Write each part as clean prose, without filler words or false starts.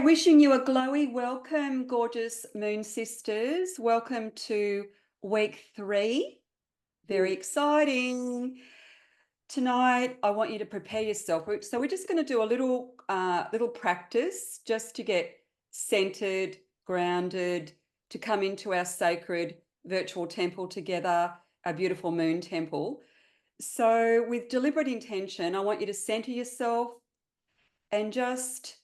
wishing you a glowy welcome, gorgeous moon sisters. Welcome to week 3. Very exciting. Tonight, I want you to prepare yourself. So we're just going to do a little practice just to get centered, grounded, to come into our sacred virtual temple together, our beautiful moon temple. So with deliberate intention, I want you to center yourself and just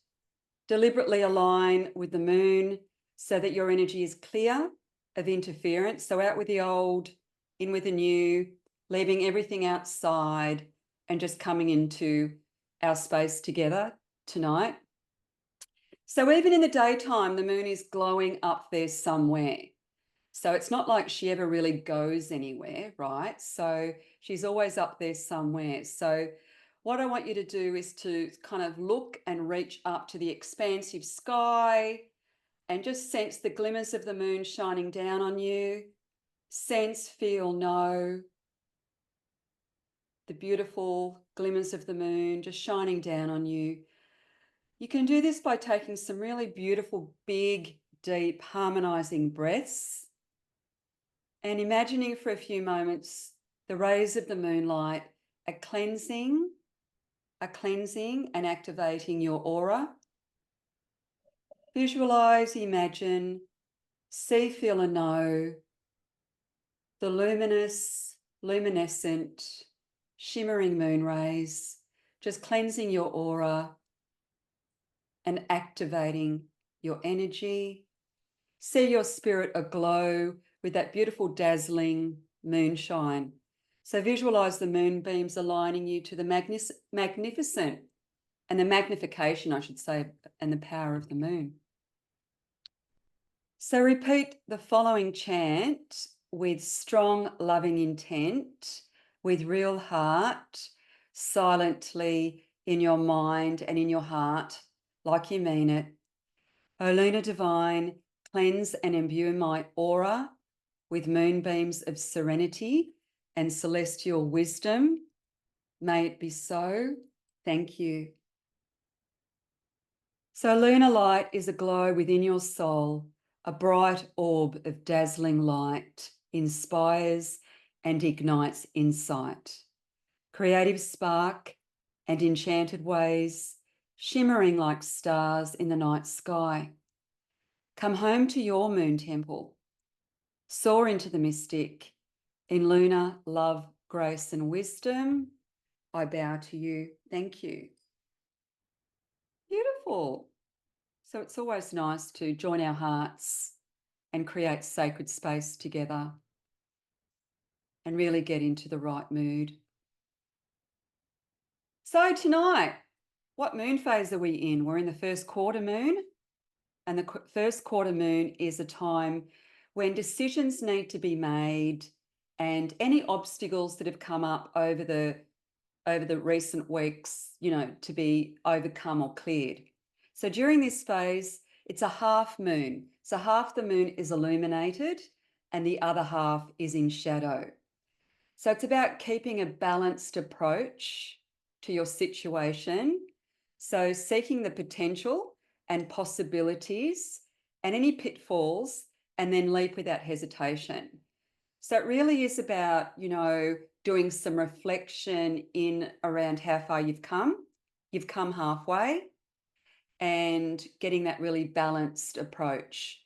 deliberately align with the moon so that your energy is clear of interference. So out with the old, in with the new, leaving everything outside and just coming into our space together tonight. So even in the daytime, the moon is glowing up there somewhere. So it's not like she ever really goes anywhere, right? So she's always up there somewhere. So what I want you to do is to kind of look and reach up to the expansive sky and just sense the glimmers of the moon shining down on you. Sense, feel, know the beautiful glimmers of the moon just shining down on you. You can do this by taking some really beautiful, big, deep, harmonizing breaths and imagining for a few moments the rays of the moonlight are cleansing and activating your aura. Visualize, imagine, see, feel, and know the luminous, luminescent, shimmering moon rays just cleansing your aura and activating your energy. See your spirit aglow with that beautiful, dazzling moonshine. So visualize the moonbeams aligning you to the magnificent and the magnification, I should say, and the power of the moon. So repeat the following chant with strong, loving intent, with real heart, silently in your mind and in your heart, like you mean it. O Luna Divine, cleanse and imbue my aura with moonbeams of serenity and celestial wisdom. May it be so. Thank you. So lunar light is a glow within your soul, a bright orb of dazzling light, inspires and ignites insight. Creative spark and enchanted ways, shimmering like stars in the night sky. Come home to your moon temple. Soar into the mystic. In lunar love, grace and wisdom, I bow to you. Thank you. Beautiful. So it's always nice to join our hearts and create sacred space together and really get into the right mood. So tonight, what moon phase are we in? We're in the first quarter moon, and the first quarter moon is a time when decisions need to be made and any obstacles that have come up over the recent weeks, to be overcome or cleared. So during this phase, it's a half moon. So half the moon is illuminated and the other half is in shadow. So it's about keeping a balanced approach to your situation. So seeking the potential and possibilities and any pitfalls, and then leap without hesitation. So it really is about, doing some reflection in around how far you've come. You've come halfway, and getting that really balanced approach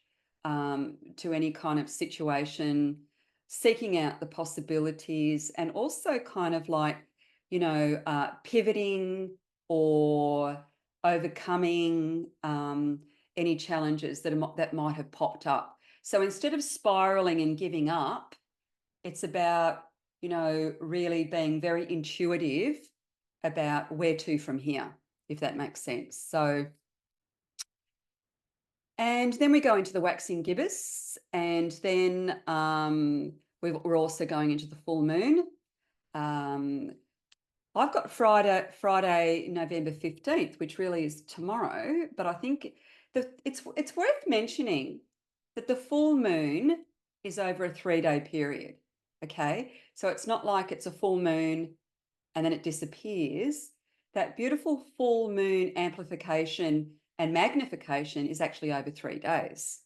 to any kind of situation, seeking out the possibilities, and also kind of like, pivoting or overcoming any challenges that might have popped up. So instead of spiraling and giving up, it's about, really being very intuitive about where to from here, if that makes sense. So, and then we go into the waxing gibbous, and then we're also going into the full moon. I've got Friday, November 15th, which really is tomorrow, but I think it's worth mentioning that the full moon is over a 3-day period. Okay, so it's not like it's a full moon and then it disappears. That beautiful full moon amplification and magnification is actually over 3 days.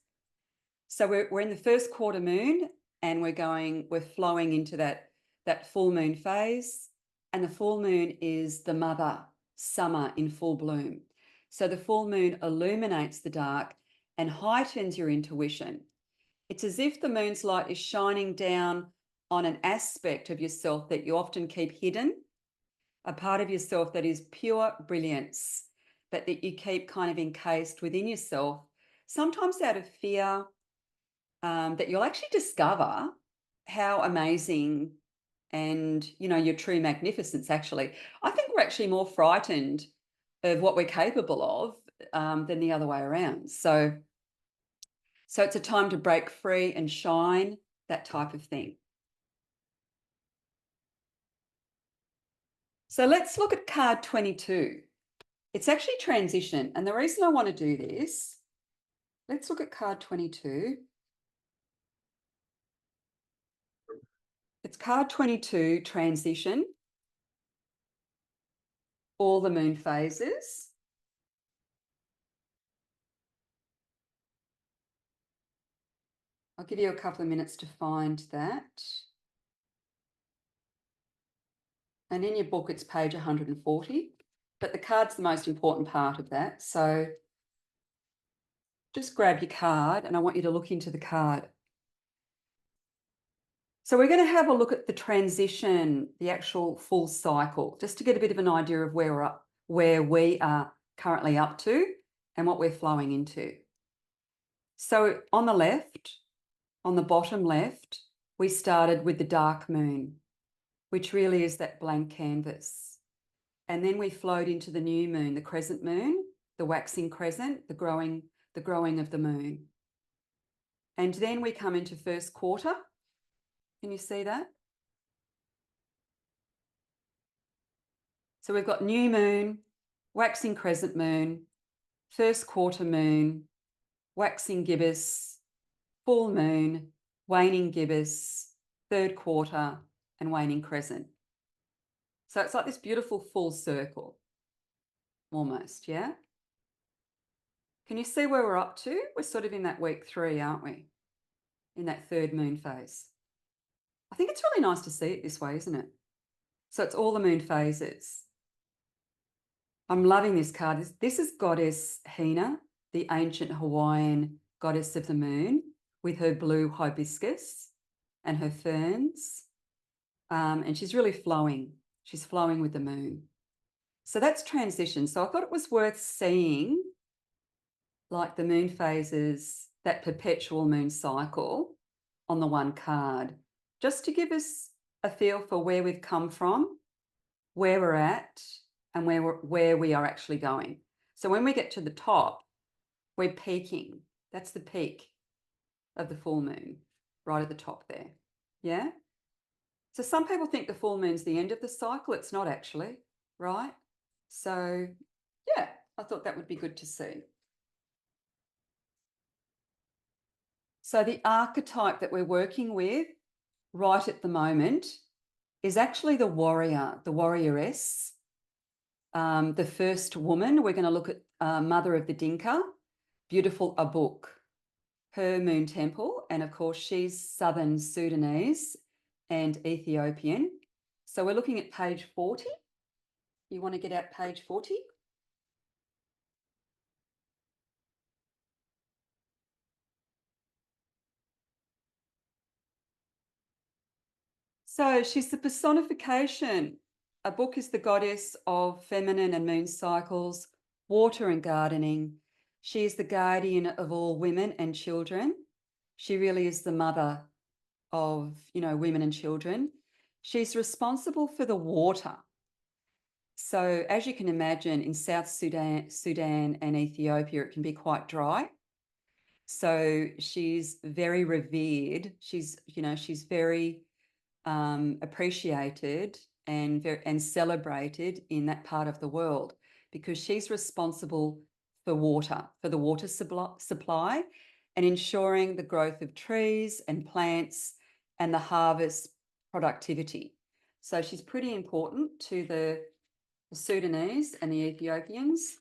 So we're in the first quarter moon, and we're flowing into that full moon phase, and the full moon is the mother, summer in full bloom. So the full moon illuminates the dark and heightens your intuition. It's as if the moon's light is shining down on an aspect of yourself that you often keep hidden, a part of yourself that is pure brilliance, but that you keep kind of encased within yourself, sometimes out of fear, that you'll actually discover how amazing and, your true magnificence actually. I think we're actually more frightened of what we're capable of than the other way around. So it's a time to break free and shine, that type of thing. So let's look at card 22. It's actually transition. And the reason I want to do this, let's look at card 22. It's card 22, transition, all the moon phases. I'll give you a couple of minutes to find that. And in your book, it's page 140, but the card's the most important part of that. So just grab your card and I want you to look into the card. So we're going to have a look at the transition, the actual full cycle, just to get a bit of an idea of where we are currently up to and what we're flowing into. So on the left, on the bottom left, we started with the dark moon, which really is that blank canvas. And then we flowed into the new moon, the crescent moon, the waxing crescent, the growing of the moon. And then we come into first quarter. Can you see that? So we've got new moon, waxing crescent moon, first quarter moon, waxing gibbous, full moon, waning gibbous, third quarter, and waning crescent. So it's like this beautiful full circle, almost, yeah? Can you see where we're up to? We're sort of in that week 3, aren't we? In that third moon phase. I think it's really nice to see it this way, isn't it? So it's all the moon phases. I'm loving this card. This is Goddess Hina, the ancient Hawaiian goddess of the moon, with her blue hibiscus and her ferns. And she's really flowing. She's flowing with the moon. So that's transition. So I thought it was worth seeing, like the moon phases, that perpetual moon cycle on the one card, just to give us a feel for where we've come from, where we're at, and where we are actually going. So when we get to the top, we're peaking. That's the peak of the full moon, right at the top there. Yeah? So some people think the full moon's the end of the cycle. It's not actually, right? So yeah, I thought that would be good to see. So the archetype that we're working with right at the moment is actually the warrior, the warrioress. The first woman, we're going to look at Mother of the Dinka, beautiful Abuk, her moon temple. And of course, she's Southern Sudanese and Ethiopian. So we're looking at page 40. You want to get out page 40? So she's the personification. Abuk is the goddess of feminine and moon cycles, water and gardening. She is the guardian of all women and children. She really is the mother of, women and children. She's responsible for the water. So as you can imagine, in South Sudan and Ethiopia, it can be quite dry. So she's very revered. She's very appreciated and celebrated in that part of the world because she's responsible for the water supply and ensuring the growth of trees and plants and the harvest productivity. So she's pretty important to the Sudanese and the Ethiopians.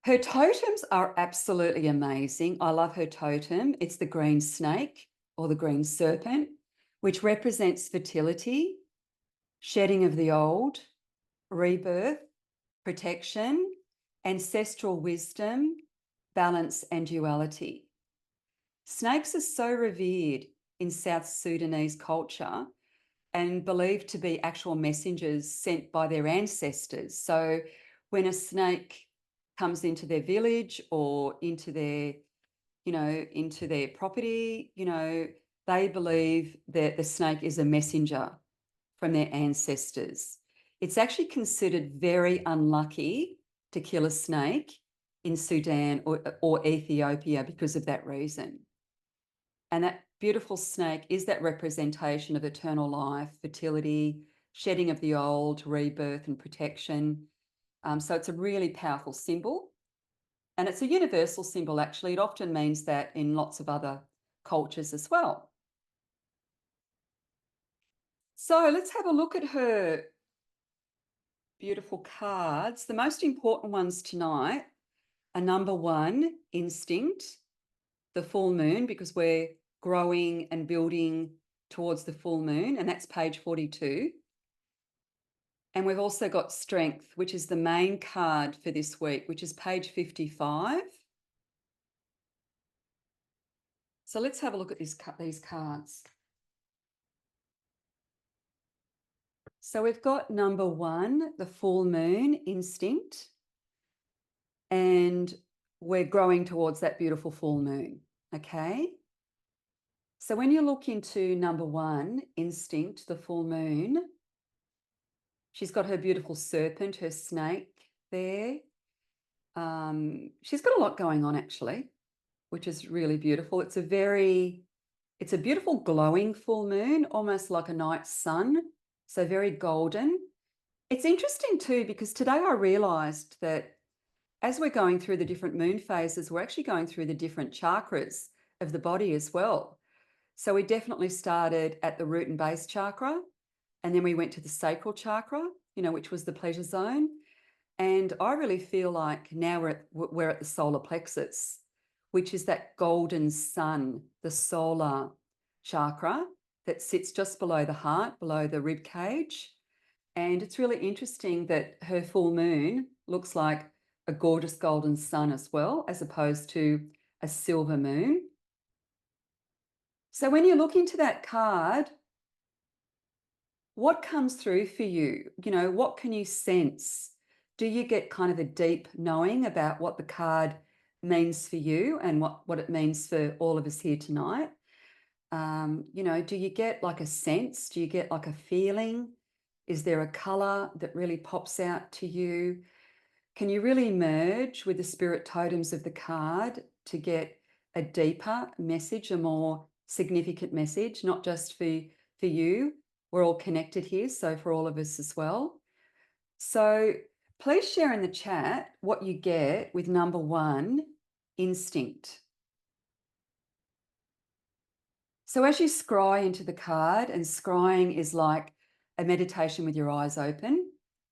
Her totems are absolutely amazing. I love her totem. It's the green snake or the green serpent, which represents fertility, shedding of the old, rebirth, protection, ancestral wisdom, balance, and duality. Snakes are so revered in South Sudanese culture and believed to be actual messengers sent by their ancestors. So when a snake comes into their village or into their, into their property, they believe that the snake is a messenger from their ancestors. It's actually considered very unlucky to kill a snake in Sudan or Ethiopia because of that reason. And that beautiful snake is that representation of eternal life, fertility, shedding of the old, rebirth, and protection. So it's a really powerful symbol. And it's a universal symbol, actually. It often means that in lots of other cultures as well. So let's have a look at her beautiful cards. The most important ones tonight are number 1, instinct, the full moon, because we're growing and building towards the full moon, and that's page 42. And we've also got strength, which is the main card for this week, which is page 55. So let's have a look at these cards. So we've got number 1, the full moon, instinct, and we're growing towards that beautiful full moon, okay? So when you look into number 1, instinct, the full moon, she's got her beautiful serpent, her snake there. She's got a lot going on, actually, which is really beautiful. It's a beautiful glowing full moon, almost like a night sun, so very golden. It's interesting too, because today I realized that as we're going through the different moon phases, we're actually going through the different chakras of the body as well. So we definitely started at the root and base chakra, and then we went to the sacral chakra, which was the pleasure zone. And I really feel like now we're at the solar plexus, which is that golden sun, the solar chakra that sits just below the heart, below the rib cage. And it's really interesting that her full moon looks like a gorgeous golden sun as well, as opposed to a silver moon. So when you look into that card, what comes through for you? What can you sense? Do you get kind of a deep knowing about what the card means for you and what it means for all of us here tonight? Do you get like a sense? Do you get like a feeling? Is there a color that really pops out to you? Can you really merge with the spirit totems of the card to get a deeper message, a more significant message, not just for you? We're all connected here, so for all of us as well. So please share in the chat what you get with number 1, instinct. So as you scry into the card, and scrying is like a meditation with your eyes open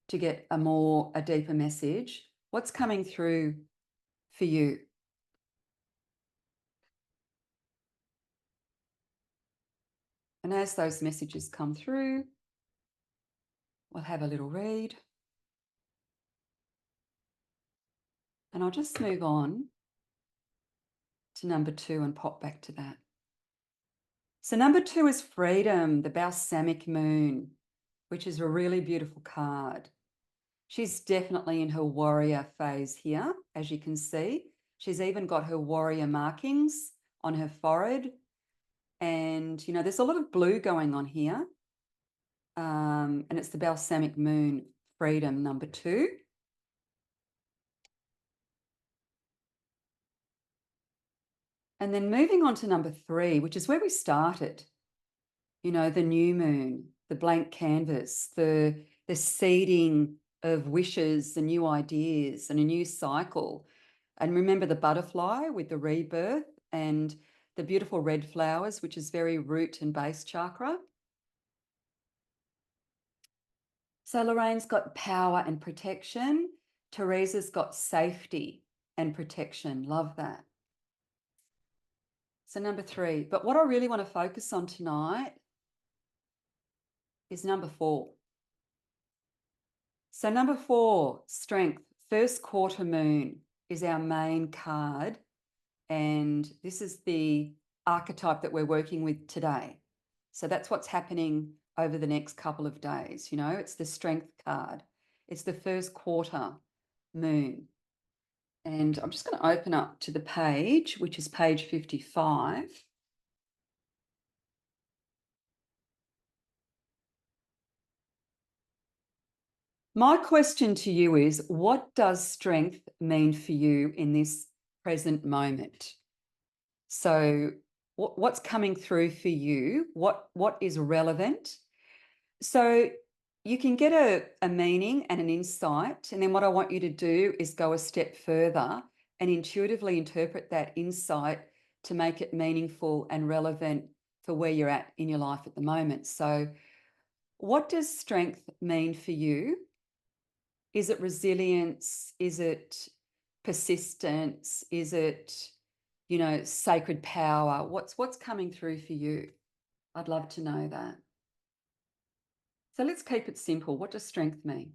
to get a deeper message, what's coming through for you? And as those messages come through, we'll have a little read. And I'll just move on to number 2 and pop back to that. So number 2 is freedom, the balsamic moon, which is a really beautiful card. She's definitely in her warrior phase here, as you can see. She's even got her warrior markings on her forehead. And, there's a lot of blue going on here. And it's the balsamic moon, freedom, number 2. And then moving on to number 3, which is where we started, the new moon, the blank canvas, the seeding of wishes and new ideas and a new cycle. And remember the butterfly with the rebirth and the beautiful red flowers, which is very root and base chakra. So Lorraine's got power and protection. Teresa's got safety. and protection. Love that. So number 3. But what I really want to focus on tonight is number 4. So number 4, strength, first quarter moon is our main card. And this is the archetype that we're working with today. So that's what's happening over the next couple of days. You know, it's the strength card. It's the first quarter moon. And I'm just going to open up to the page, which is page 55. My question to you is, what does strength mean for you in this present moment? So what's coming through for you? What is relevant? So you can get a meaning and an insight, and then what I want you to do is go a step further and intuitively interpret that insight to make it meaningful and relevant for where you're at in your life at the moment. So what does strength mean for you? Is it resilience? Is it persistence? Is it, you know, sacred power? What's coming through for you? I'd love to know that. So let's keep it simple. What does strength mean?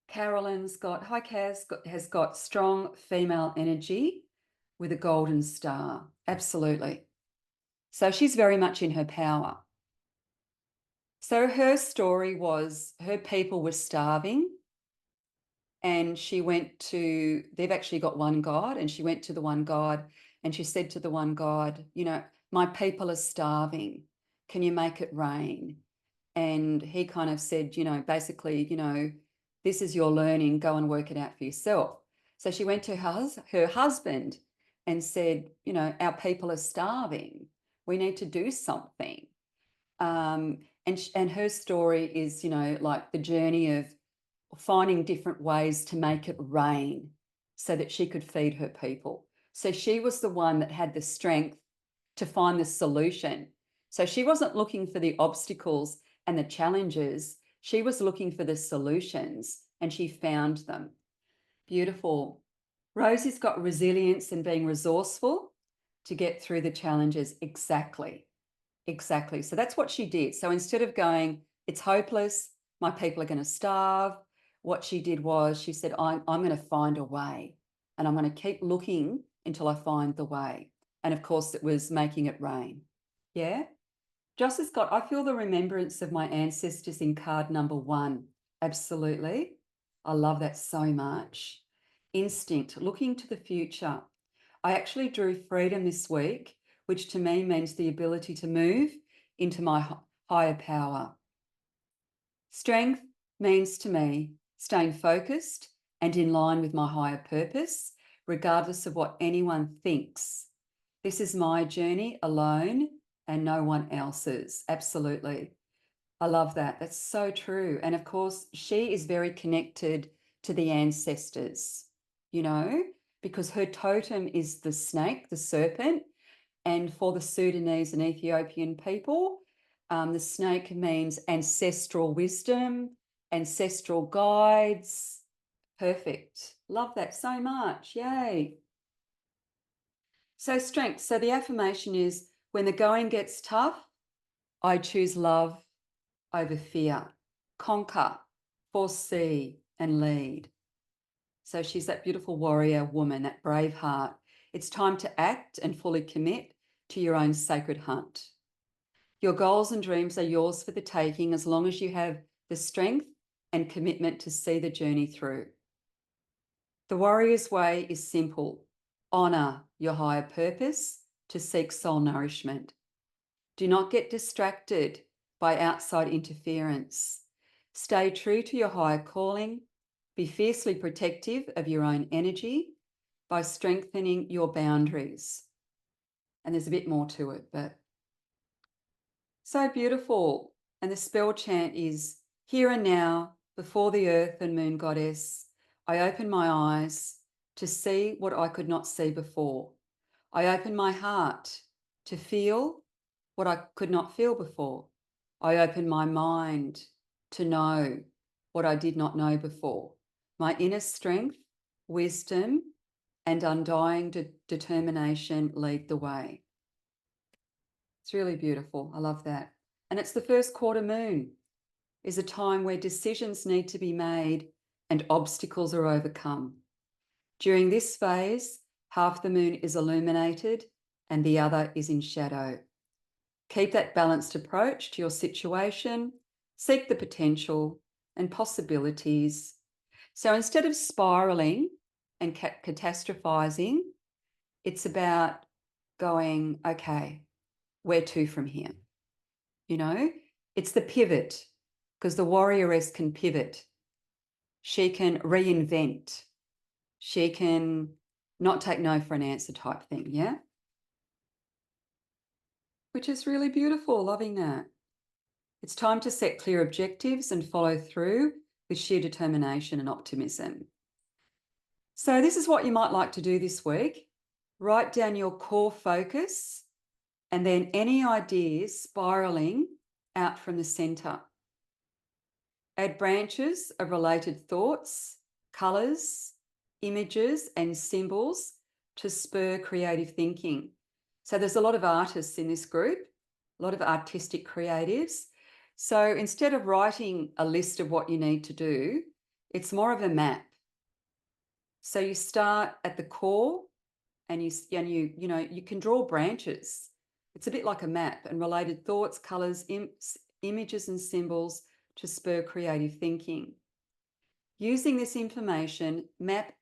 Carolyn's got, hi Kaz, has got strong female energy with a golden star. Absolutely. So she's very much in her power. So her story was her people were starving, and she went to, they've actually got one God, and she went to the one God and she said to the one God, you know, my people are starving. Can you make it rain? And he kind of said, you know, basically, you know, this is your learning, go and work it out for yourself. So she went to her husband and said, you know, our people are starving. We need to do something. And her story is, you know, like the journey of finding different ways to make it rain so that she could feed her people. So she was the one that had the strength to find the solution. So she wasn't looking for the obstacles and the challenges. She was looking for the solutions, and she found them. Beautiful. Rosie's got resilience and being resourceful to get through the challenges. Exactly. Exactly. So that's what she did. So instead of going, it's hopeless, my people are going to starve, what she did was she said, I'm going to find a way, and I'm going to keep looking until I find the way. And of course, it was making it rain. Yeah. Joss has got, I feel the remembrance of my ancestors in card number 1. Absolutely. I love that so much. Instinct, looking to the future. I actually drew freedom this week, which to me means the ability to move into my higher power. Strength means to me staying focused and in line with my higher purpose, regardless of what anyone thinks. This is my journey alone and no one else's. Absolutely. I love that. That's so true. And of course, she is very connected to the ancestors, you know, because her totem is the snake, the serpent. And for the Sudanese and Ethiopian people, the snake means ancestral wisdom, ancestral guides. Perfect. Love that so much. Yay. So strength. So the affirmation is, when the going gets tough, I choose love over fear. Conquer, foresee, and lead. So she's that beautiful warrior woman, that brave heart. It's time to act and fully commit to your own sacred hunt. Your goals and dreams are yours for the taking, as long as you have the strength and commitment to see the journey through. The warrior's way is simple. Honor your higher purpose to seek soul nourishment. Do not get distracted by outside interference. Stay true to your higher calling. Be fiercely protective of your own energy by strengthening your boundaries. And there's a bit more to it, but so beautiful. And the spell chant is, here and now, before the earth and moon goddess, I open my eyes to see what I could not see before. I open my heart to feel what I could not feel before. I open my mind to know what I did not know before. My inner strength wisdom, and undying determination lead the way. It's really beautiful. I love that. And it's the first quarter moon, is a time where decisions need to be made and obstacles are overcome. During this phase, half the moon is illuminated and the other is in shadow. Keep that balanced approach to your situation, seek the potential and possibilities. So instead of spiraling and catastrophizing, it's about going, okay, where to from here? You know, it's the pivot, because the warrioress can pivot. She can reinvent. She can not take no for an answer type thing, yeah? Which is really beautiful, loving that. It's time to set clear objectives and follow through with sheer determination and optimism. So this is what you might like to do this week. Write down your core focus and then any ideas spiraling out from the centre. Add branches of related thoughts, colours, images and symbols to spur creative thinking. So there's a lot of artists in this group, a lot of artistic creatives. So instead of writing a list of what you need to do, it's more of a map. So you start at the core and you can draw branches. It's a bit like a map, and related thoughts, colours, images and symbols to spur creative thinking. Using this information, map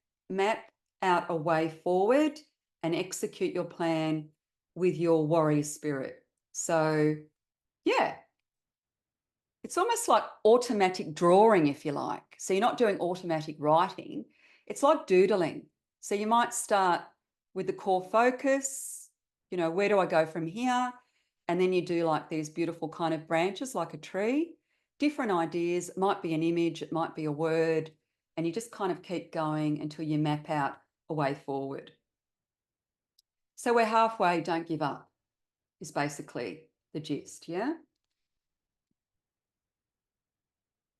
out a way forward and execute your plan with your warrior spirit. So, yeah, it's almost like automatic drawing, if you like. So you're not doing automatic writing. It's like doodling. So you might start with the core focus, where do I go from here? And then you do like these beautiful kind of branches like a tree, different ideas. It might be an image, it might be a word, and you just kind of keep going until you map out a way forward. So we're halfway, don't give up, is basically the gist, yeah?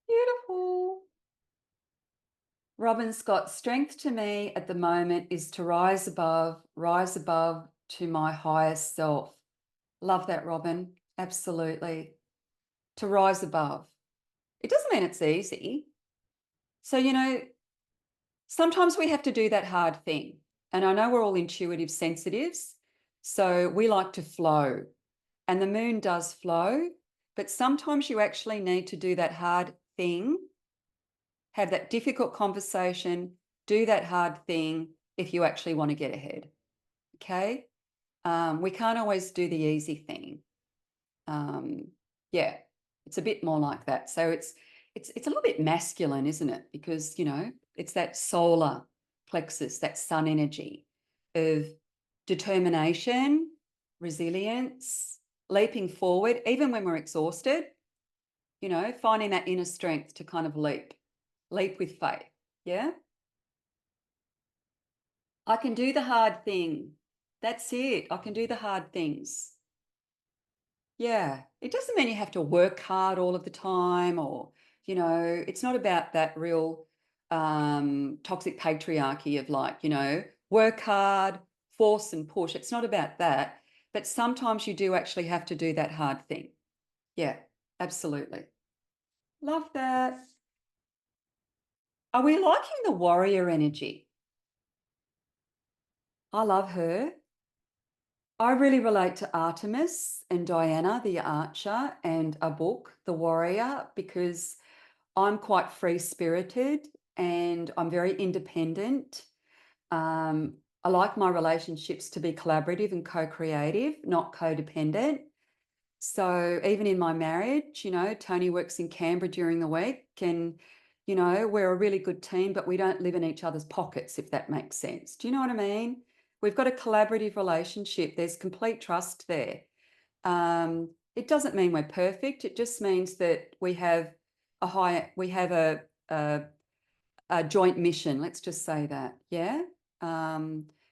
Beautiful. Robin Scott, strength to me at the moment is to rise above to my highest self. Love that, Robin. Absolutely. To rise above. It doesn't mean it's easy. So, sometimes we have to do that hard thing. And I know we're all intuitive sensitives, so we like to flow. And the moon does flow, but sometimes you actually need to do that hard thing, have that difficult conversation, do that hard thing if you actually want to get ahead. Okay? We can't always do the easy thing. Yeah, it's a bit more like that. So it's a little bit masculine, isn't it? Because, it's that solar plexus, that sun energy of determination, resilience, leaping forward, even when we're exhausted, finding that inner strength to kind of leap with faith. Yeah. I can do the hard thing. That's it. I can do the hard things. Yeah. It doesn't mean you have to work hard all of the time, or, it's not about that real toxic patriarchy of like, work hard, force and push. It's not about that. But sometimes you do actually have to do that hard thing. Yeah, absolutely. Love that. Are we liking the warrior energy? I love her. I really relate to Artemis and Diana, the archer, and Abuk, the warrior, because I'm quite free-spirited and I'm very independent. I like my relationships to be collaborative and co-creative, not codependent. So even in my marriage, Tony works in Canberra during the week and, we're a really good team, but we don't live in each other's pockets, if that makes sense. Do you know what I mean? We've got a collaborative relationship. There's complete trust there. It doesn't mean we're perfect. It just means that we have a joint mission. Let's just say that. Yeah.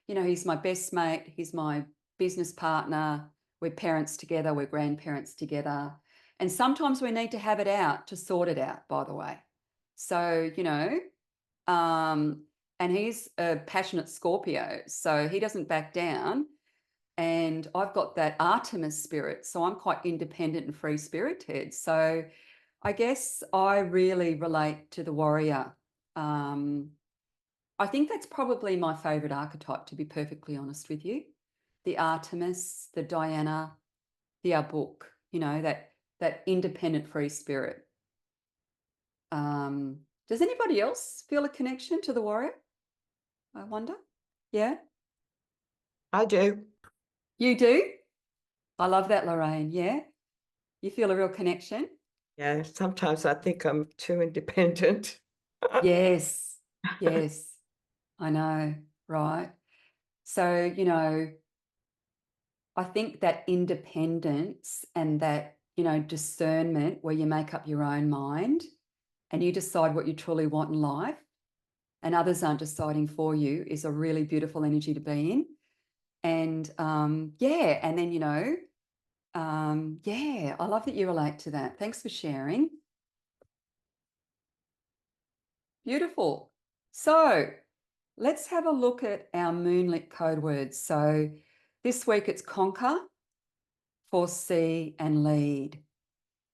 He's my best mate. He's my business partner. We're parents together. We're grandparents together. And sometimes we need to have it out to sort it out, by the way. So, and he's a passionate Scorpio, so he doesn't back down. And I've got that Artemis spirit, so I'm quite independent and free-spirited. So I guess I really relate to the warrior. I think that's probably my favorite archetype, to be perfectly honest with you. The Artemis, the Diana, the Abuk, that independent free spirit. Does anybody else feel a connection to the warrior? I wonder. Yeah, I do. you do? I love that, Lorraine. Yeah, you feel a real connection? Yeah, sometimes I think I'm too independent. Yes, yes, I know, right? So, I think that independence and that, discernment where you make up your own mind and you decide what you truly want in life and others aren't deciding for you is a really beautiful energy to be in. And yeah, and then, yeah, I love that you relate to that. Thanks for sharing. Beautiful. So let's have a look at our moonlit code words. So this week it's conquer, foresee, and lead.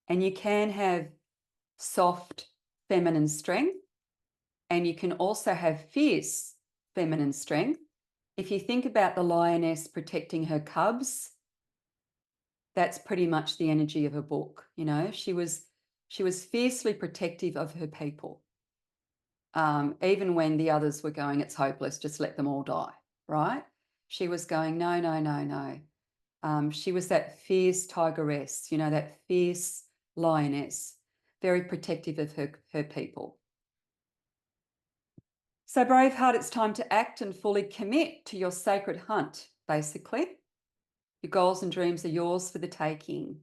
And you can have soft feminine strength, and you can also have fierce feminine strength. If you think about the lioness protecting her cubs, that's pretty much the energy of a book. She was fiercely protective of her people. Even when the others were going, it's hopeless, just let them all die, right? She was going, no, no, no, no. She was that fierce tigeress, that fierce lioness, very protective of her people. So Braveheart, it's time to act and fully commit to your sacred hunt, basically. Your goals and dreams are yours for the taking,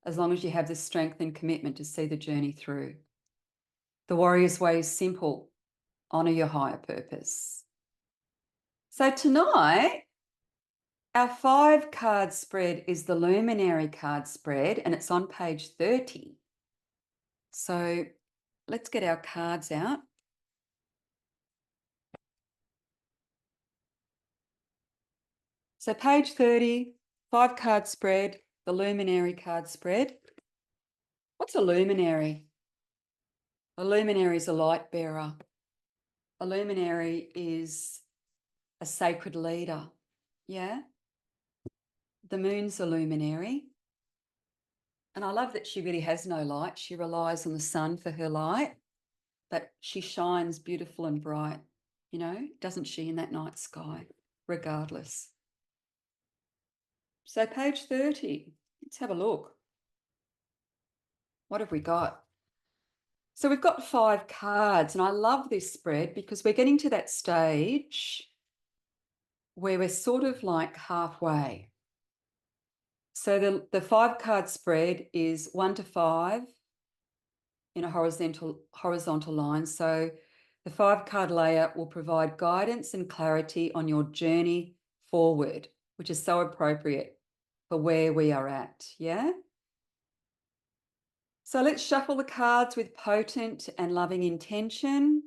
as long as you have the strength and commitment to see the journey through. The warrior's way is simple. Honour your higher purpose. So tonight, our 5-card spread is the Luminary card spread, and it's on page 30. So let's get our cards out. So page 30, 5-card spread, the Luminary card spread. What's a luminary? A luminary is a light bearer. A luminary is a sacred leader. Yeah? The moon's a luminary. And I love that she really has no light. She relies on the sun for her light, but she shines beautiful and bright, doesn't she, in that night sky, regardless. So page 30, let's have a look. What have we got? So we've got 5 cards, and I love this spread because we're getting to that stage where we're sort of like halfway. So the 5-card spread is 1 to 5 in a horizontal line. So the 5-card layout will provide guidance and clarity on your journey forward, which is so appropriate for where we are at. Yeah. So let's shuffle the cards with potent and loving intention.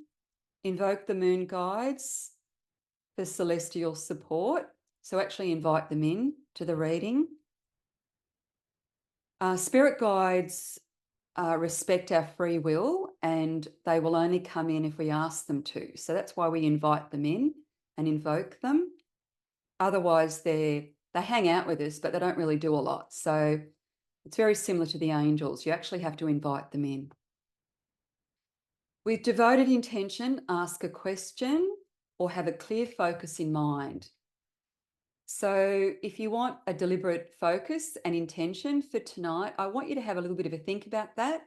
Invoke the moon guides for celestial support. So actually invite them in to the reading. Spirit guides respect our free will, and they will only come in if we ask them to. So that's why we invite them in and invoke them. Otherwise, they hang out with us, but they don't really do a lot. So it's very similar to the angels. You actually have to invite them in. With devoted intention, ask a question or have a clear focus in mind. So if you want a deliberate focus and intention for tonight, I want you to have a little bit of a think about that.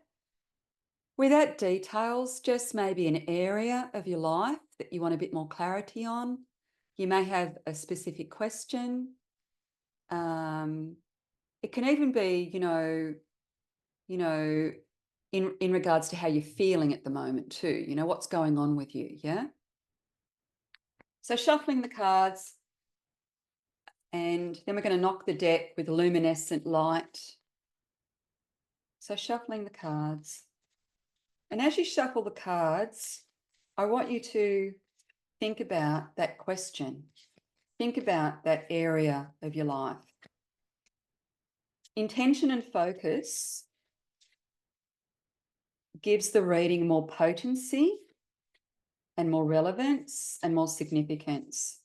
Without details, just maybe an area of your life that you want a bit more clarity on. You may have a specific question. It can even be, in regards to how you're feeling at the moment too, what's going on with you, yeah? So shuffling the cards, and then we're going to knock the deck with luminescent light. So shuffling the cards. And as you shuffle the cards, I want you to think about that question. Think about that area of your life. Intention and focus gives the reading more potency and more relevance and more significance.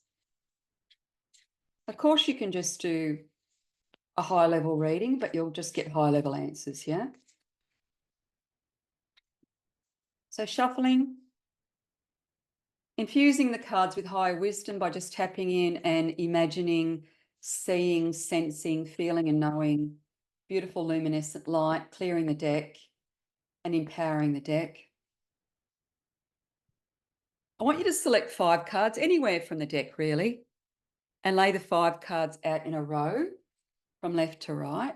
Of course, you can just do a high-level reading, but you'll just get high-level answers, yeah? So shuffling, infusing the cards with higher wisdom by just tapping in and imagining, seeing, sensing, feeling and knowing beautiful luminescent light, clearing the deck and empowering the deck. I want you to select 5 cards anywhere from the deck, really, and lay the 5 cards out in a row from left to right.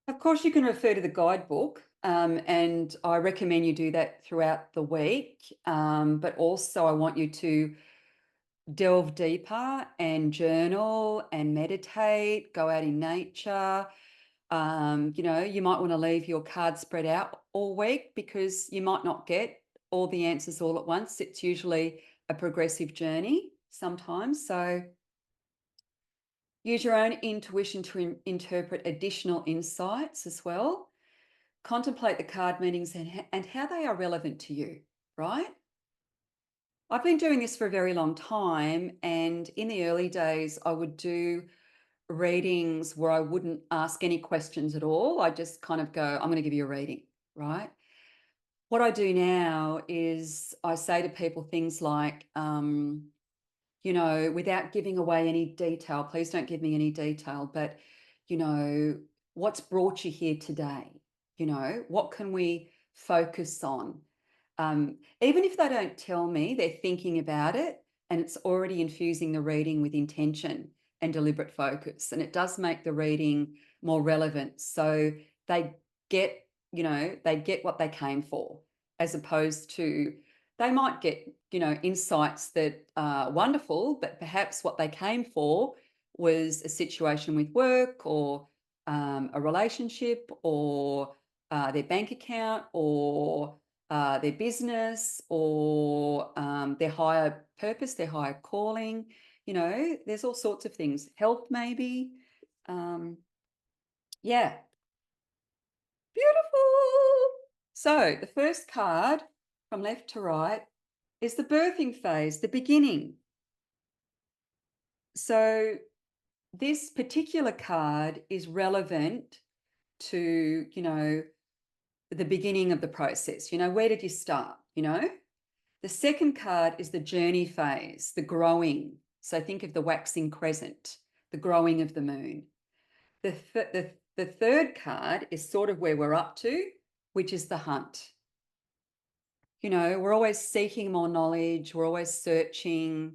Of course, you can refer to the guidebook, and I recommend you do that throughout the week. But also, I want you to delve deeper and journal and meditate, go out in nature. You might want to leave your cards spread out all week because you might not get all the answers all at once. It's usually a progressive journey sometimes. So use your own intuition to interpret additional insights as well. Contemplate the card meanings and how they are relevant to you, right? I've been doing this for a very long time, and in the early days, I would do readings where I wouldn't ask any questions at all. I just kind of go, I'm going to give you a reading, right? What I do now is I say to people things like, without giving away any detail, please don't give me any detail, but, what's brought you here today? What can we focus on? Even if they don't tell me, they're thinking about it and it's already infusing the reading with intention and deliberate focus. And it does make the reading more relevant. So they get, they get what they came for, as opposed to they might get, insights that are wonderful, but perhaps what they came for was a situation with work or a relationship or their bank account or their business or their higher purpose, their higher calling. There's all sorts of things. Health, maybe. Yeah. Beautiful. So the first card from left to right is the birthing phase, the beginning. So this particular card is relevant to, the beginning of the process. Where did you start? The second card is the journey phase, the growing. So think of the waxing crescent, the growing of the moon. The third card is sort of where we're up to, which is the hunt. We're always seeking more knowledge. We're always searching.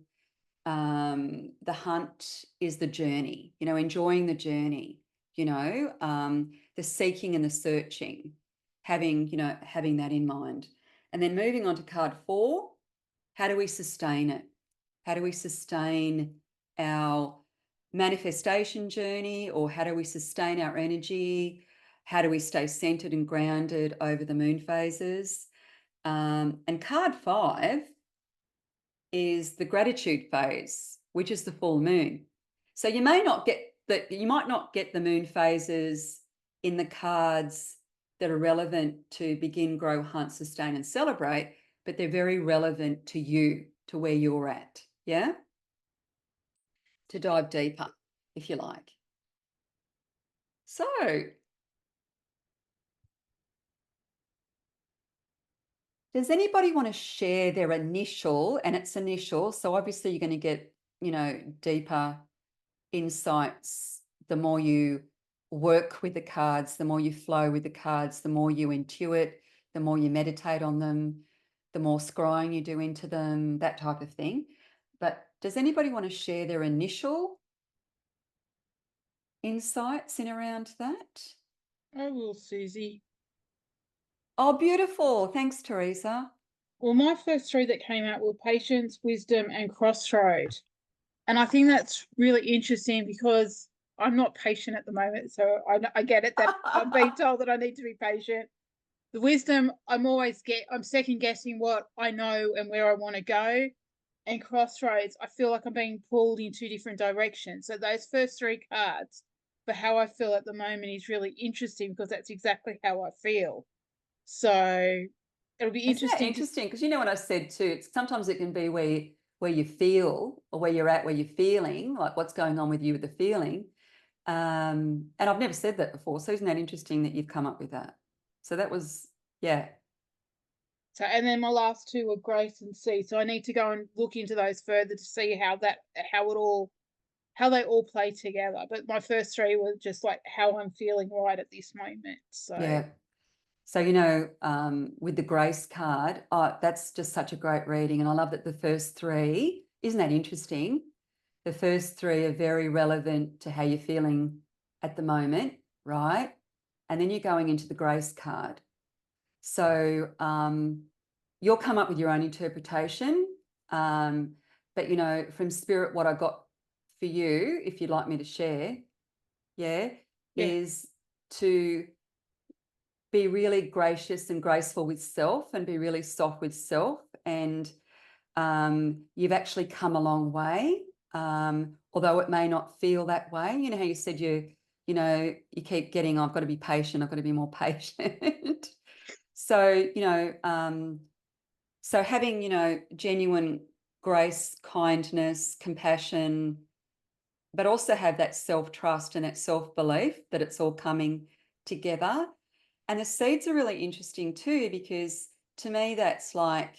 The hunt is the journey, enjoying the journey, the seeking and the searching, having that in mind. And then moving on to card 4, how do we sustain it? How do we sustain our manifestation journey, or how do we sustain our energy? How do we stay centered and grounded over the moon phases? And card 5 is the gratitude phase, which is the full moon. So you might not get the moon phases in the cards that are relevant to begin, grow, hunt, sustain, and celebrate, but they're very relevant to you, to where you're at. Yeah. To dive deeper, if you like. So does anybody want to share their initial, and it's initial, so obviously you're going to get, deeper insights the more you work with the cards, the more you flow with the cards, the more you intuit, the more you meditate on them, the more scrying you do into them, that type of thing. But does anybody want to share their initial insights in around that? I will, Susie. Oh, beautiful. Thanks, Teresa. Well, my first three that came out were patience, wisdom, and crossroad. And I think that's really interesting because I'm not patient at the moment. So I get it that I'm being told that I need to be patient. The wisdom, I'm second guessing what I know and where I want to go. And crossroads, I feel like I'm being pulled in two different directions. So those first three cards for how I feel at the moment is really interesting because that's exactly how I feel. So it'll be Isn't that interesting to interesting? Because you know what I said too, it's sometimes it can be where you feel or where you're at, where you're feeling, like what's going on with you with the feeling. And I've never said that before. So isn't that interesting that you've come up with that? So that was, yeah. So, and then my last two were Grace and C. So I need to go and look into those further to see how they all play together. But my first three were just like how I'm feeling right at this moment. So Yeah. So, with the grace card, that's just such a great reading. And I love that the first three, isn't that interesting? The first three are very relevant to how you're feeling at the moment, right? And then you're going into the grace card. So you'll come up with your own interpretation. But, from Spirit, what I got for you, if you'd like me to share, yeah, yeah, is to be really gracious and graceful with self and be really soft with self. And you've actually come a long way, although it may not feel that way. You know how you said you keep getting, I've got to be patient, I've got to be more patient. So, so having, genuine grace, kindness, compassion, but also have that self-trust and that self-belief that it's all coming together. And the seeds are really interesting too, because to me, that's like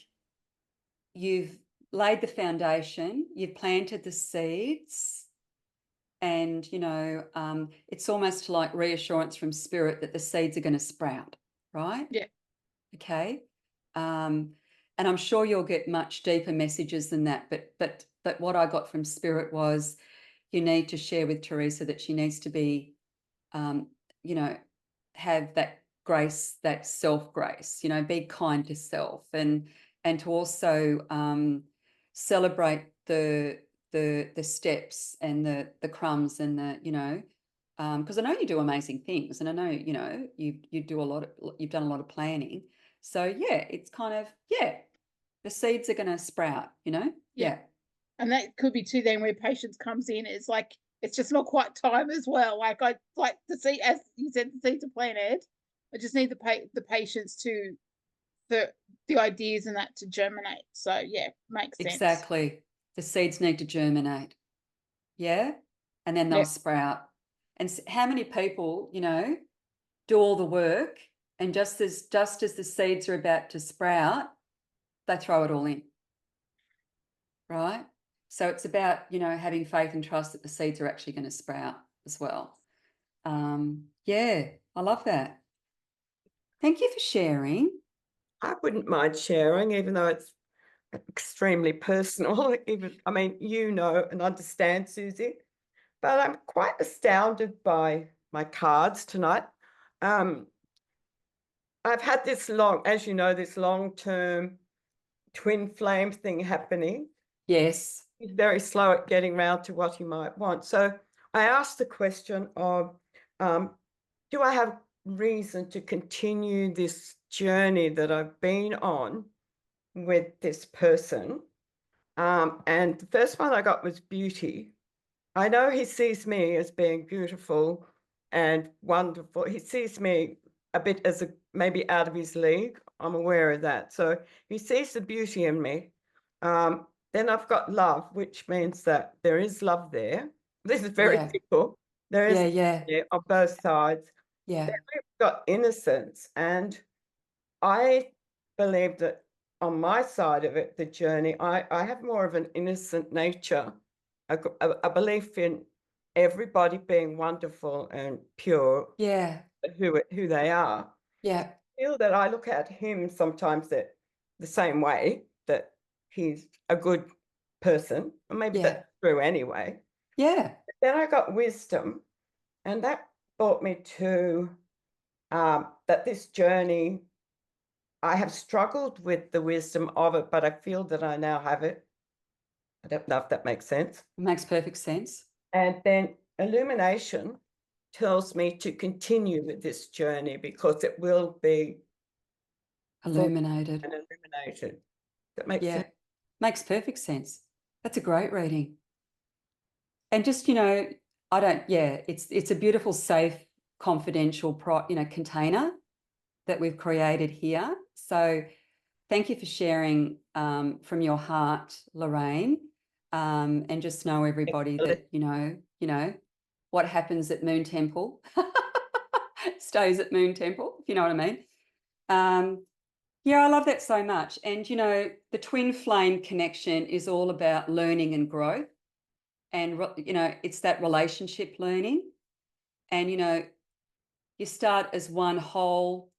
you've laid the foundation, you've planted the seeds, and, it's almost like reassurance from Spirit that the seeds are going to sprout, right? yeah, Okay. And I'm sure you'll get much deeper messages than that. But what I got from Spirit was you need to share with Teresa that she needs to be, you know, have that grace, that self-grace, be kind to self, and to also celebrate the steps and the crumbs and because I know you do amazing things, and I know you do you've done a lot of planning. So yeah, it's kind of, yeah, the seeds are going to sprout. yeah. Yeah, And that could be too then where patience comes in. It's like it's just not quite time as well. Like I like the seed, as you said, the seeds are planted. I just need the patience to the the ideas and that to germinate. So yeah, makes sense. exactly. The seeds need to germinate. Yeah, and then they'll Yeah, sprout. And how many people, do all the work, and just as the seeds are about to sprout, they throw it all in, right? So it's about, having faith and trust that the seeds are actually going to sprout as well. Yeah, I love that. Thank you for sharing. I wouldn't mind sharing, even though it's extremely personal. I mean, and understand, Susie, but I'm quite astounded by my cards tonight. Um, I've had as you know, this long-term twin flame thing happening. Yes. He's very slow at getting round to what he might want. So I asked the question of, do I have reason to continue this journey that I've been on with this person? And the first one I got was beauty. I know he sees me as being beautiful and wonderful. He sees me a bit as maybe out of his league. I'm aware of that. So he sees the beauty in me. Then I've got love, which means that there is love there. This is very Yeah. simple. There is Yeah. love Yeah. there on both sides. Yeah. Then we've got innocence, and I believe that on my side of it, the journey, I have more of an innocent nature, a belief in everybody being wonderful and pure, Yeah. who they are. Yeah. I feel that I look at him sometimes that the same way, that he's a good person, or maybe Yeah. that's true anyway. Yeah. Then I got wisdom, And that brought me to that this journey, I have struggled with the wisdom of it, but I feel that I now have it. I don't know if that makes sense. It makes perfect sense. And then illumination tells me to continue with this journey because it will be full Illuminated. and illuminated. That makes Yeah, sense. makes perfect sense. That's a great reading. And just, it's a beautiful, safe, confidential, container that we've created here. So thank you for sharing from your heart, Lorraine. And just know, everybody, that, what happens at Moon Temple stays at Moon Temple, if you know what I mean. Yeah, I love that so much. And, the twin flame connection is all about learning and growth. And, it's that relationship learning. And, you start as one whole,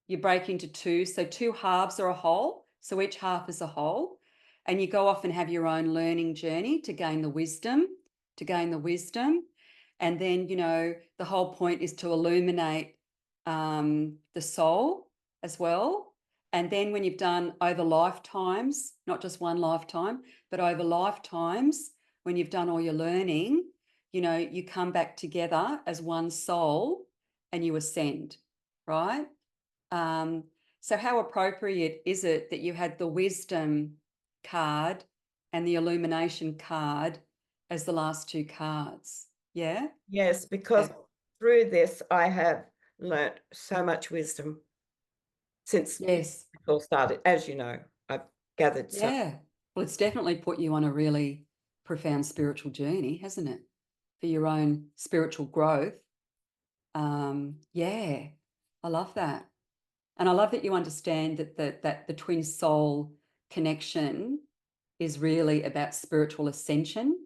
you break into two. So two halves are a whole. So each half is a whole. And you go off and have your own learning journey to gain the wisdom, And then, the whole point is to illuminate the soul as well. And then when you've done over lifetimes, not just one lifetime, but over lifetimes, when you've done all your learning, you come back together as one soul and you ascend, right? So how appropriate is it that you had the wisdom card and the illumination card as the last two cards? Yeah? Yes, because through this, I have learnt so much wisdom since Yes. it all started. As you know, I've gathered so. Yeah. Well, it's definitely put you on a really profound spiritual journey, hasn't it? For your own spiritual growth. Yeah, I love that. And I love that you understand that the twin soul connection is really about spiritual ascension.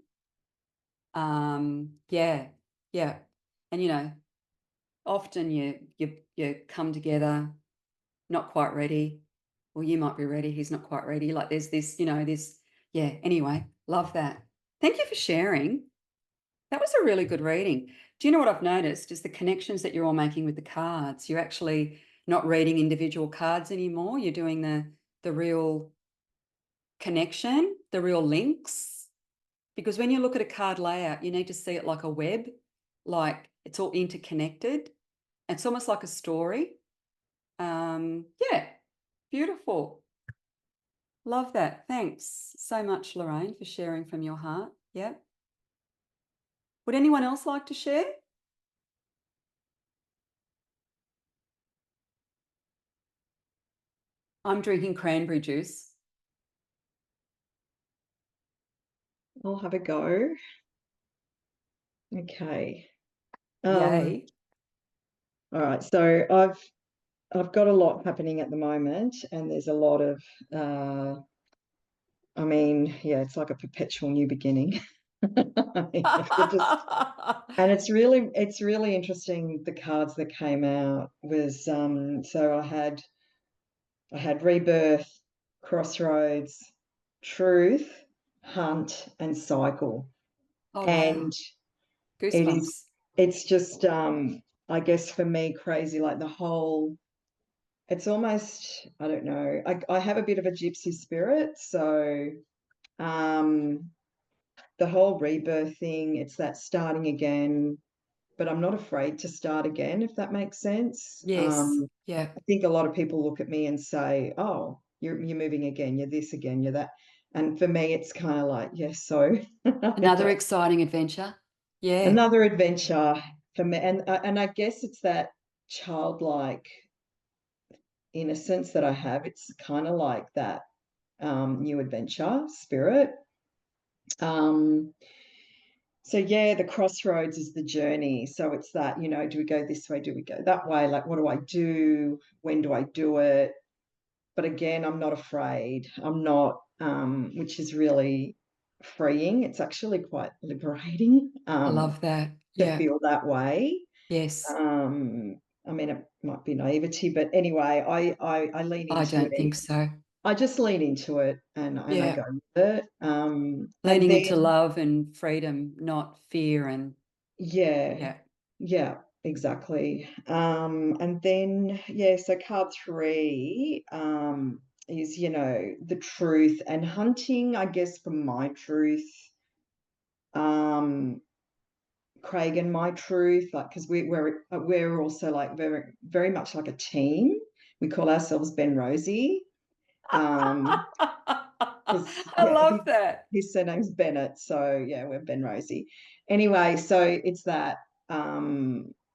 Yeah. And often you come together not quite ready, or you might be ready, he's not quite ready. Like there's this, anyway, love that. Thank you for sharing. That was a really good reading. Do you know what I've noticed is the connections that you're all making with the cards? You're actually not reading individual cards anymore. You're doing the real connection, the real links. Because when you look at a card layout, you need to see it like a web, like it's all interconnected. It's almost like a story. Yeah, beautiful. Love that. Thanks so much, Lorraine, for sharing from your heart. Yeah. Would anyone else like to share? I'm drinking cranberry juice. I'll have a go. Okay. Yay. All right. So I've got a lot happening at the moment, and there's a lot of it's like a perpetual new beginning. And it's really interesting. The cards that came out was so I had rebirth, crossroads, truth, hunt, and cycle. Oh, And wow. Goosebumps. it's just I guess for me crazy, like the whole, it's almost, I don't know, I have a bit of a gypsy spirit, so the whole rebirth thing, it's that starting again, but I'm not afraid to start again, if that makes sense. Yes. Yeah. I think a lot of people look at me and say, oh, you're moving again, you're this again, you're that. And for me, it's kind of like, yes, so Another exciting adventure. Yeah. another adventure for me. And I guess it's that childlike innocence that I have. It's kind of like that new adventure spirit. So yeah, the crossroads is the journey. So it's that, do we go this way? Do we go that way? Like, what do I do? When do I do it? But again, I'm not afraid. I'm not, which is really freeing. It's actually quite liberating. I love that. To Yeah. feel that way. Yes. It might be naivety, but anyway, I lean into it. I don't think so. I just lean into it and I go with it. Leaning into love and freedom, not fear and yeah. Yeah, exactly. And then, yeah, so card 3 is, you know, the truth and hunting, I guess, for my truth. Craig and my truth, like, because we're also like very, very much like a team. We call ourselves Ben Rosie. I Yeah, love that. his surname's Bennett, so yeah, we're Ben Rosie. Anyway, so it's that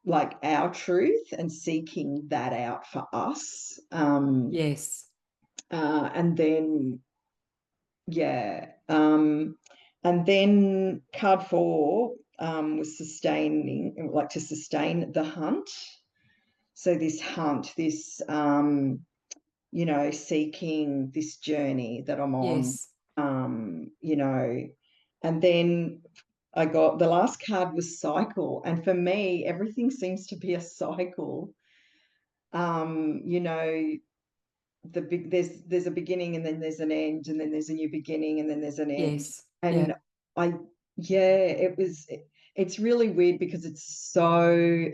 like our truth and seeking that out for us. Yes. And then yeah, and then card 4 was sustaining, like to sustain the hunt. So this hunt, this you know, seeking this journey that I'm on, Yes. you know, and then I got the last card was cycle. And for me, everything seems to be a cycle. You know, there's a beginning and then there's an end, and then there's a new beginning and then there's an end. Yes. And Yeah. it's really weird because it's so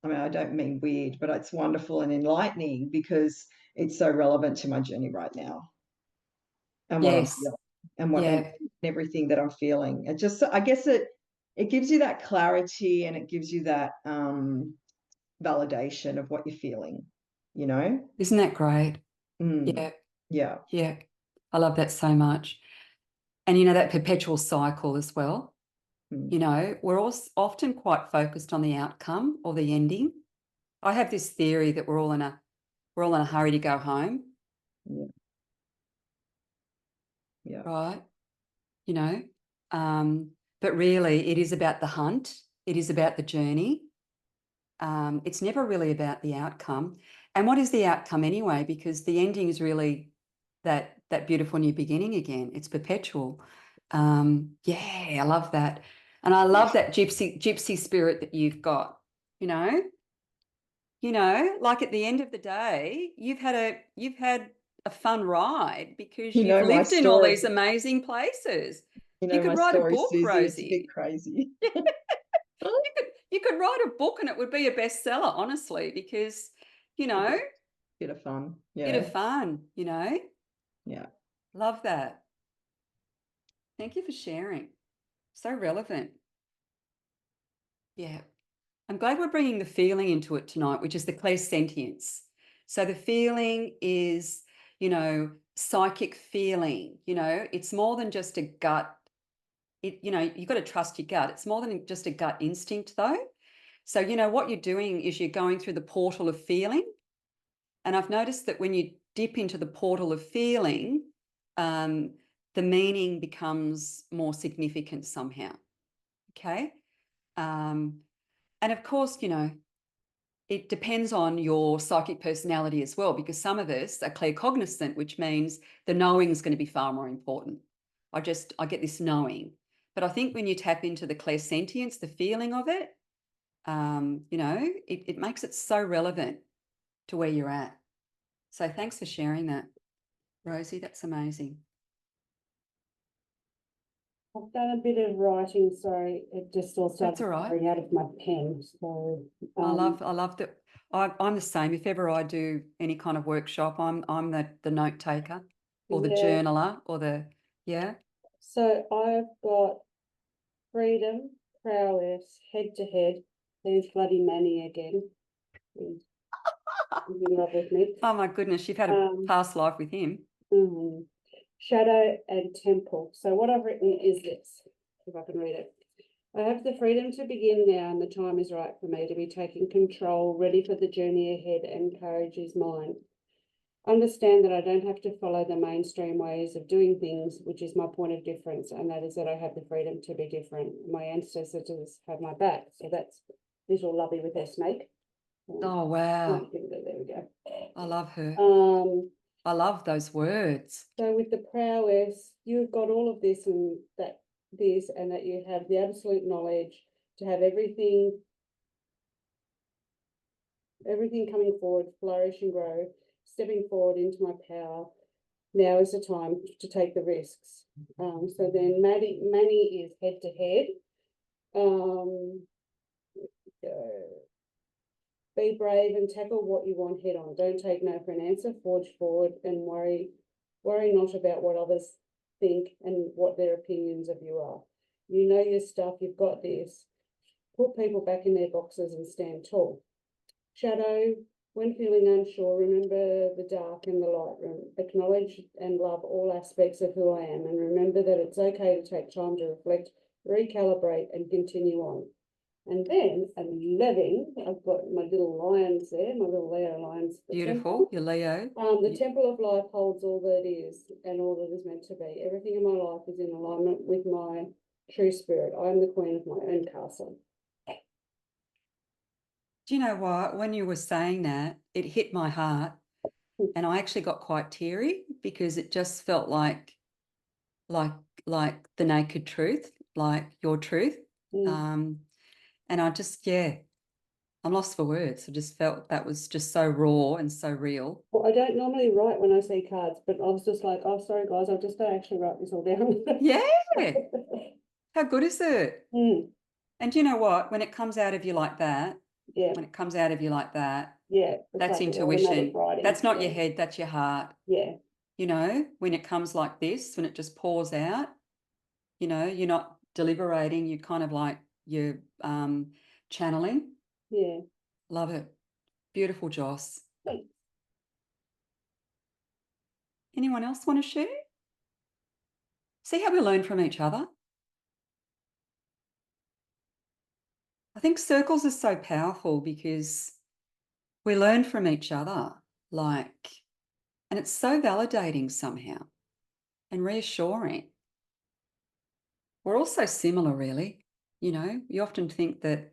I mean, I don't mean weird, but it's wonderful and enlightening because it's so relevant to my journey right now and what I'm Yes. feeling and Yeah. everything that I'm feeling. It just, I guess it gives you that clarity, and it gives you that validation of what you're feeling, you know? Isn't that great? Mm, Yeah. yeah. Yeah. I love that so much. And, you know, that perpetual cycle as well. You know, we're all often quite focused on the outcome or the ending. I have this theory that we're all in a hurry to go home. Yeah. Yeah. Right. You know, but really it is about the hunt. It is about the journey. It's never really about the outcome. And what is the outcome anyway? Because the ending is really that beautiful new beginning again. It's perpetual. Yeah, I love that. And I love that gypsy spirit that you've got, you know, like at the end of the day, you've had a fun ride because You you've know my lived in all story. these amazing places. You You know my could write a story, book, Suzy. It's a bit Rosie. crazy. You could write a book and it would be a bestseller, honestly, because, you know, Bit of fun. bit Yeah. of fun, you know. Yeah. Love that. Thank you for sharing. So relevant. Yeah. I'm glad we're bringing the feeling into it tonight, which is the clairsentience. So the feeling is, you know, psychic feeling, you know, it's more than just a gut. You know, you've got to trust your gut. It's more than just a gut instinct though. So, you know, what you're doing is you're going through the portal of feeling. And I've noticed that when you dip into the portal of feeling, the meaning becomes more significant somehow. Okay. And of course, you know, it depends on your psychic personality as well, because some of us are claircognizant, which means the knowing is going to be far more important. I get this knowing. But I think when you tap into the clairsentience, the feeling of it, you know, it makes it so relevant to where you're at. So thanks for sharing that, Rosie. That's amazing. I've done a bit of writing, so it just all started That's all right. pouring out of my pen. So I love that. I'm the same. If ever I do any kind of workshop, I'm the note taker or the yeah. journaler or the So I've got freedom, prowess, head to head. There's bloody Manny again. He's in love with me. Oh my goodness, you've had a past life with him. Shadow and temple. So what I've written is this, if I can read it. I have the freedom to begin now, and the time is right for me to be taking control, ready for the journey ahead, and courage is mine. Understand that I don't have to follow the mainstream ways of doing things, which is my point of difference, and that is that I have the freedom to be different. My ancestors have my back, so that's little Lovey with her snake. Oh wow. There we go. I love her. I love those words. So with the prowess, you've got all of this and that you have the absolute knowledge to have everything coming forward, flourish and grow, stepping forward into my power. Now is the time to take the risks. So then Manny is head to head. go. Be brave and tackle what you want head on. Don't take no for an answer. Forge forward and worry not about what others think and what their opinions of you are. You know your stuff. You've got this. Put people back in their boxes and stand tall. Shadow, when feeling unsure, remember the dark and the light room. Acknowledge and love all aspects of who I am, and remember that it's okay to take time to reflect, recalibrate, and continue on. And then at 11, I've got my little lions there, my little Leo lions. Beautiful, your Leo. The temple of life holds all that is and all that is meant to be. Everything in my life is in alignment with my true spirit. I am the queen of my own castle. Do you know what? When you were saying that, it hit my heart, and I actually got quite teary because it just felt like the naked truth, like your truth. And I just, I'm lost for words. I just felt that was just so raw and so real. Well, I don't normally write when I see cards, but I was just like, oh, sorry, guys, I've just got to actually write this all down. Yeah. How good is it? And do you know what? When it comes out of you like that, when it comes out of you like that, that's like intuition. That's not your head, that's your heart. Yeah. You know, when it comes like this, when it just pours out, you know, you're not deliberating, you're kind of like you're channeling. Yeah. Love it. Beautiful, Joss. Thanks. Anyone else want to share? See how we learn from each other? I think circles are so powerful because we learn from each other, and it's so validating somehow and reassuring. We're all so similar, really. You know, you often think that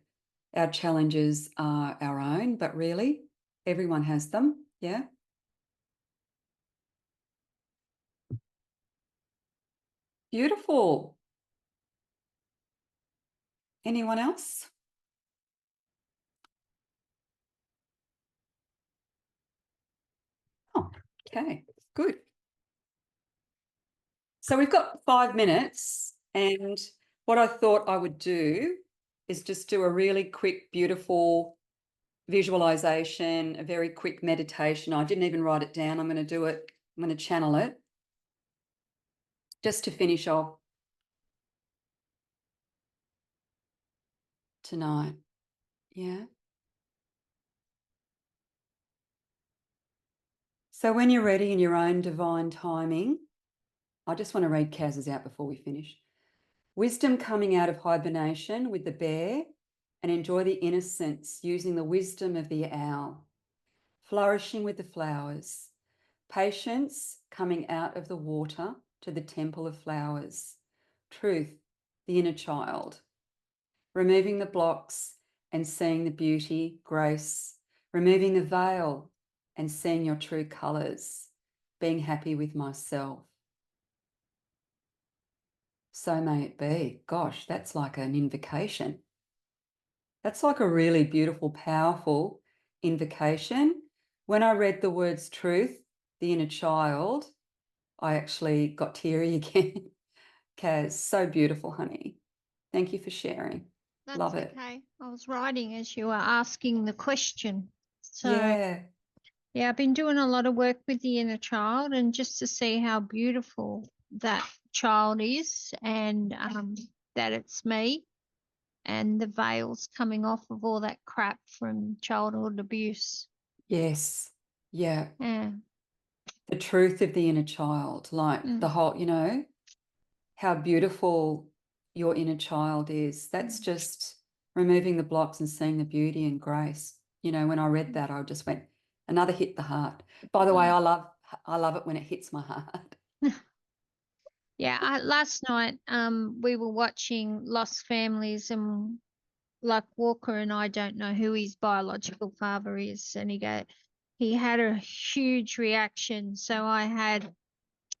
our challenges are our own, but really everyone has them. Yeah. Beautiful. Anyone else? Oh, okay, good. So we've got 5 minutes, and what I thought I would do is just do a really quick, beautiful visualization, a very quick meditation. I didn't even write it down. I'm going to do it. I'm going to channel it just to finish off tonight. Yeah. So when you're ready in your own divine timing, I just want to read Kaz's out before we finish. Wisdom coming out of hibernation with the bear, and enjoy the innocence using the wisdom of the owl. Flourishing with the flowers. Patience coming out of the water to the temple of flowers. Truth, the inner child. Removing the blocks and seeing the beauty, grace. Removing the veil and seeing your true colours. Being happy with myself. So may it be. Gosh, that's like an invocation. That's like a really beautiful, powerful invocation. When I read the words truth, the inner child, I actually got teary again. Kaz, so beautiful, honey. Thank you for sharing. That's Love it. okay. I was writing as you were asking the question. So yeah, I've been doing a lot of work with the inner child, and just to see how beautiful that child is, and that it's me, and the veils coming off of all that crap from childhood abuse. Yes. Yeah. Yeah. The truth of the inner child, like the whole, you know, how beautiful your inner child is. That's just removing the blocks and seeing the beauty and grace. You know, when I read that, I just went, another hit the heart. By the way, I love it when it hits my heart. Yeah, last night we were watching Lost Families, and like Walker and I don't know who his biological father is, and he had a huge reaction. So I had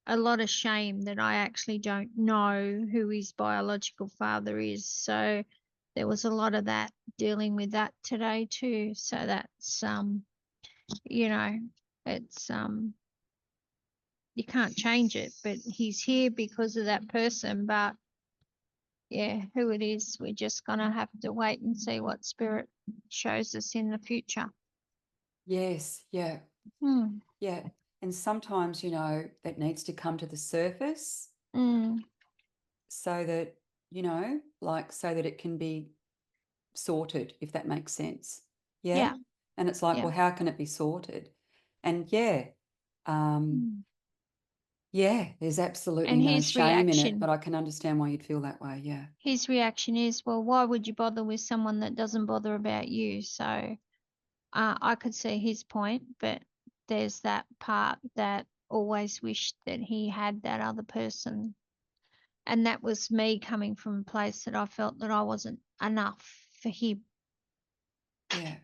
a lot of shame that I actually don't know who his biological father is. So there was a lot of that, dealing with that today too. So that's you know, it's you can't change it, but he's here because of that person. But yeah, who it is, we're just gonna have to wait and see what spirit shows us in the future. Yes, yeah, Mm, yeah. And sometimes, you know, that needs to come to the surface mm, so that, you know, like so that it can be sorted, if that makes sense. Yeah. yeah. And it's like, Yeah. well, how can it be sorted? And yeah, Mm. yeah, there's absolutely And no his shame in it, reaction, but I can understand why you'd feel that way. Yeah. his reaction is, well, why would you bother with someone that doesn't bother about you? So I could see his point, but there's that part that always wished that he had that other person. And that was me coming from a place that I felt that I wasn't enough for him. Yeah.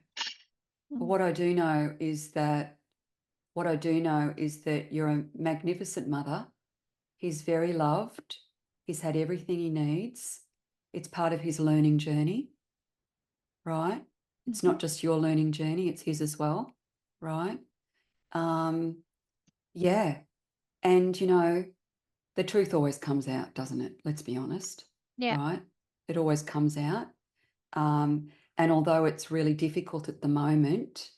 But Mm. what I do know is that you're a magnificent mother. He's very loved. He's had everything he needs. It's part of his learning journey, right? It's not just your learning journey, it's his as well, right? Yeah. And, you know, the truth always comes out, doesn't it? Let's be honest, Yeah. right? It always comes out. And although it's really difficult at the moment,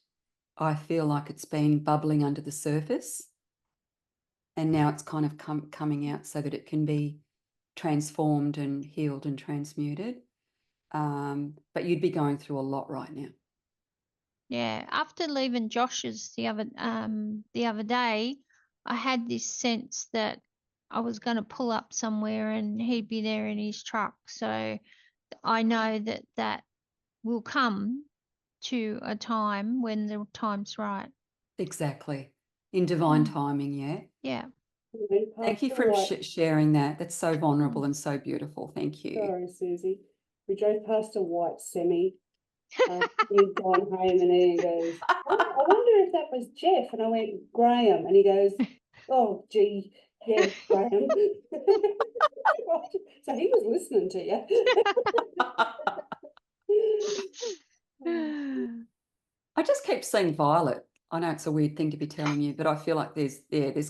I feel like it's been bubbling under the surface. And now it's kind of coming out so that it can be transformed and healed and transmuted. But you'd be going through a lot right now. Yeah, after leaving Josh's the other day, I had this sense that I was going to pull up somewhere and he'd be there in his truck. So I know that that will come to a time when the time's right. Exactly. In divine timing, yeah. Yeah. Thank you for sharing that. That's so vulnerable and so beautiful. Thank you. Sorry, Susie. We drove past a white semi. He'd gone home and he goes, I wonder if that was Jeff. And I went, Graham. And he goes, oh, gee, yeah, Graham. So he was listening to you. I just keep seeing violet. I know it's a weird thing to be telling you, but I feel like there's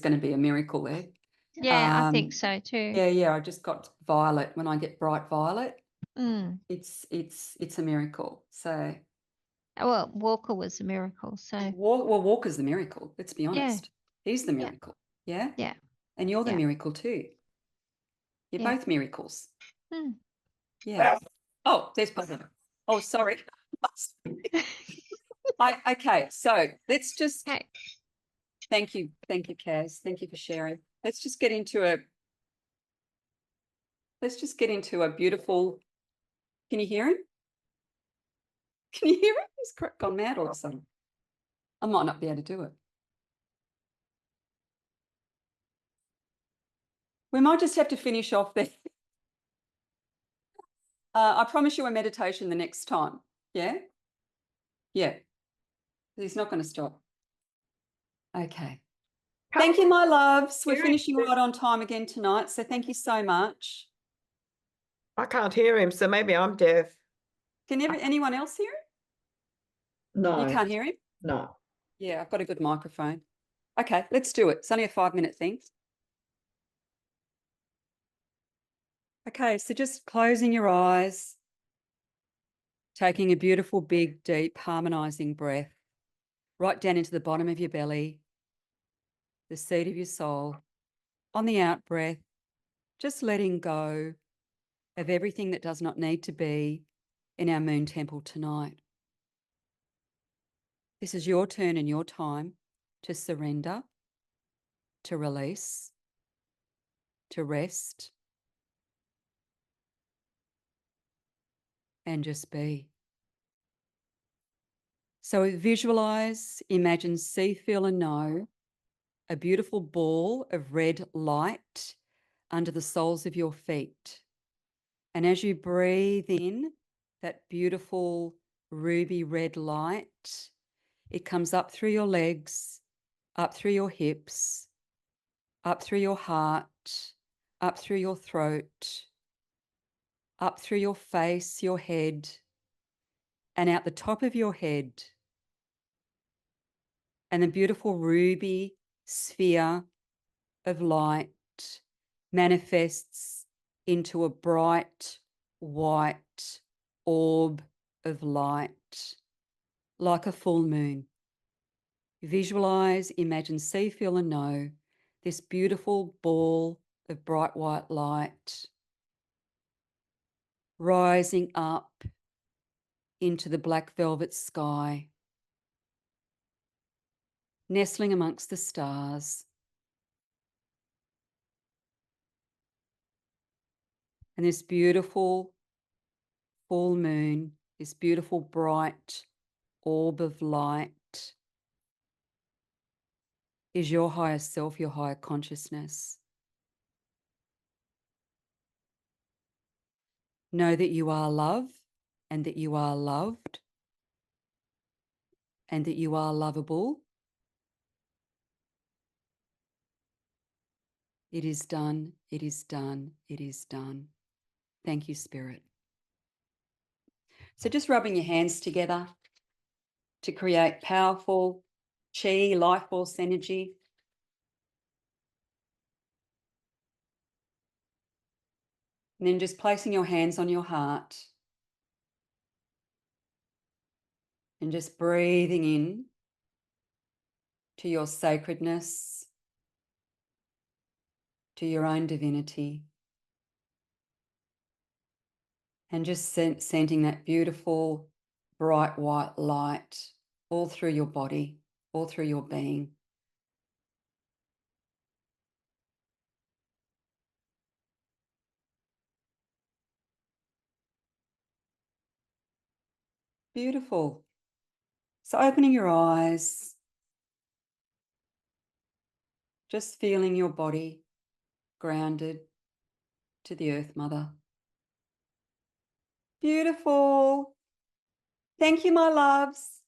going to be a miracle there. Yeah, I think so too. Yeah. I just got violet. When I get bright violet, it's a miracle. So, well, Walker was a miracle. So Walker's the miracle. Let's be honest. He's the miracle. Yeah. Yeah. And you're the miracle too. You're both miracles. Yeah. Oh, there's Barbara. Oh, sorry. Okay, so let's just. Okay. Thank you, Kaz. Thank you for sharing. Let's just get into a beautiful. Can you hear him? Can you hear him? He's gone mad all of a sudden. I might not be able to do it. We might just have to finish off there. I promise you a meditation the next time. Yeah? Yeah. He's not going to stop. Okay. Thank you, my loves. We're finishing right on time again tonight, so thank you so much. I can't hear him, so maybe I'm deaf. Can anyone else hear him? No. You can't hear him? No. Yeah, I've got a good microphone. Okay, let's do it. It's only a 5-minute thing. Okay, so just closing your eyes, taking a beautiful, big, deep, harmonizing breath right down into the bottom of your belly, the seat of your soul. On the out breath, just letting go of everything that does not need to be in our moon temple tonight. This is your turn and your time to surrender, to release, to rest, and just be. So visualize, imagine, see, feel, and know a beautiful ball of red light under the soles of your feet. And as you breathe in that beautiful ruby red light, it comes up through your legs, up through your hips, up through your heart, up through your throat, up through your face, your head, and out the top of your head. And the beautiful ruby sphere of light manifests into a bright white orb of light, like a full moon. Visualize, imagine, see, feel and know this beautiful ball of bright white light rising up into the black velvet sky, nestling amongst the stars. And this beautiful full moon, this beautiful bright orb of light is your higher self, your higher consciousness. Know that you are love and that you are loved and that you are lovable. It is done, it is done, it is done. Thank you, Spirit. So just rubbing your hands together to create powerful chi, life force energy. And then just placing your hands on your heart and just breathing in to your sacredness, to your own divinity. And just sending that beautiful, bright white light all through your body, all through your being. Beautiful. So opening your eyes, just feeling your body grounded to the Earth Mother. Beautiful. Thank you, my loves.